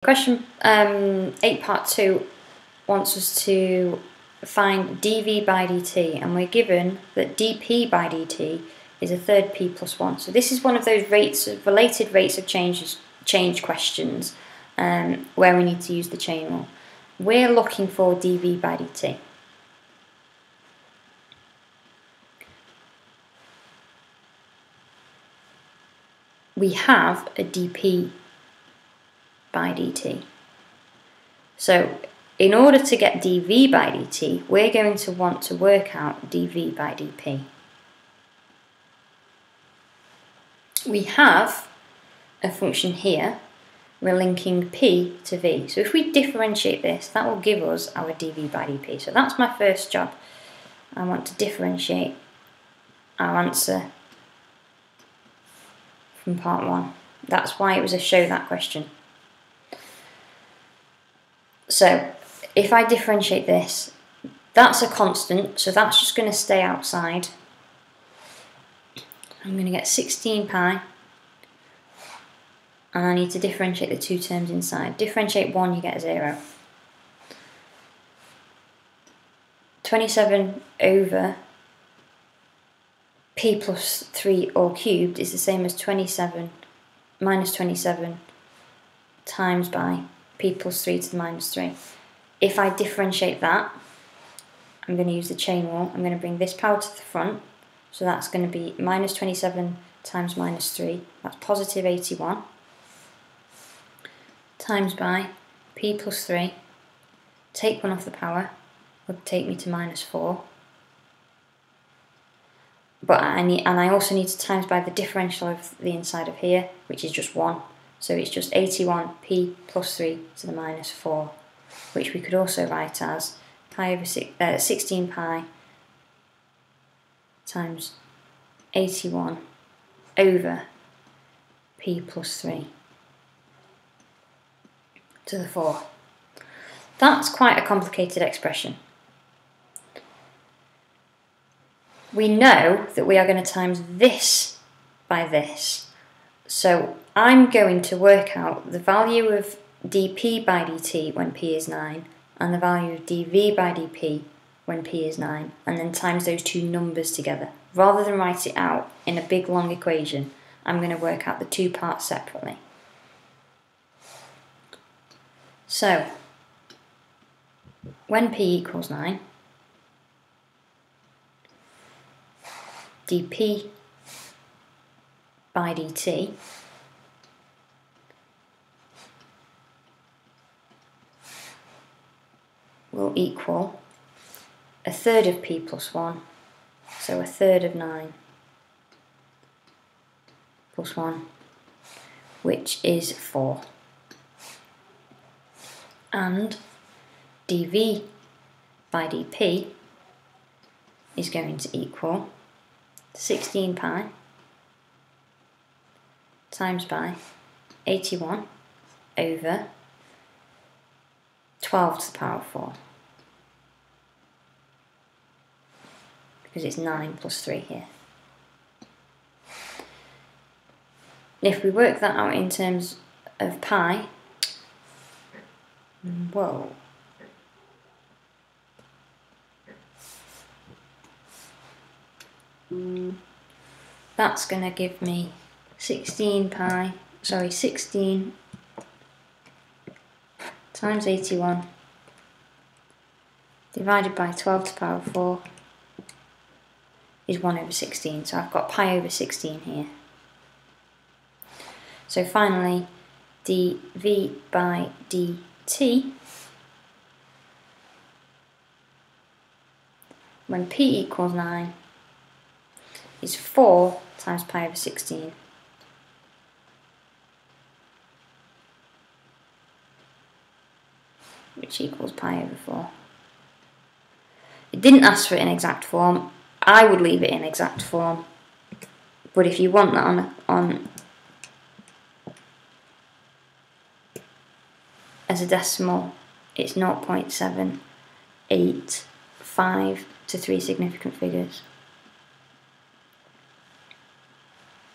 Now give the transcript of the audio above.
Question 8 part 2 wants us to find dv by dt, and we're given that dp by dt is a third p plus 1. So this is one of those related rates of change questions where we need to use the chain rule. We're looking for dv by dt. We have a dp by dt. So in order to get dv by dt, we're going to want to work out dv by dp. We have a function here, we're linking p to v. So if we differentiate this, that will give us our dv by dp. So that's my first job. I want to differentiate our answer from part 1. That's why it was a show that question. So if I differentiate this, that's a constant, so that's just going to stay outside. I'm going to get 16 pi, and I need to differentiate the two terms inside. Differentiate 1, you get 0. 27 over p plus 3 all cubed is the same as 27 minus 27 times by p plus 3 to the minus 3. If I differentiate that, I'm going to use the chain rule. I'm going to bring this power to the front, so that's going to be minus 27 times minus 3, that's positive 81, times by p plus 3, take 1 off the power, would take me to minus 4. But I also need to times by the differential of the inside of here, which is just 1. So it's just 81p plus 3 to the minus 4, which we could also write as pi over 16 pi times 81 over p plus 3 to the 4. That's quite a complicated expression. We know that we are going to times this by this. So I'm going to work out the value of dp by dt when p is 9 and the value of dv by dp when p is 9, and then times those two numbers together. Rather than write it out in a big long equation, I'm going to work out the two parts separately. So when p equals 9, dp by dt will equal a third of p plus 1, so a third of 9 plus 1, which is 4. And dv by dp is going to equal 16 pi times by 81 over 12 to the power of 4, because it's 9 plus 3 here. If we work that out in terms of pi, whoa, that's going to give me 16 times 81 divided by 12 to the power of 4 is 1 over 16. So I've got pi over 16 here. So finally, dv by dt when p equals 9 is 4 times pi over 16. Which equals pi over 4. It didn't ask for it in exact form. I would leave it in exact form. But if you want that on as a decimal, it's 0.785 to 3 significant figures.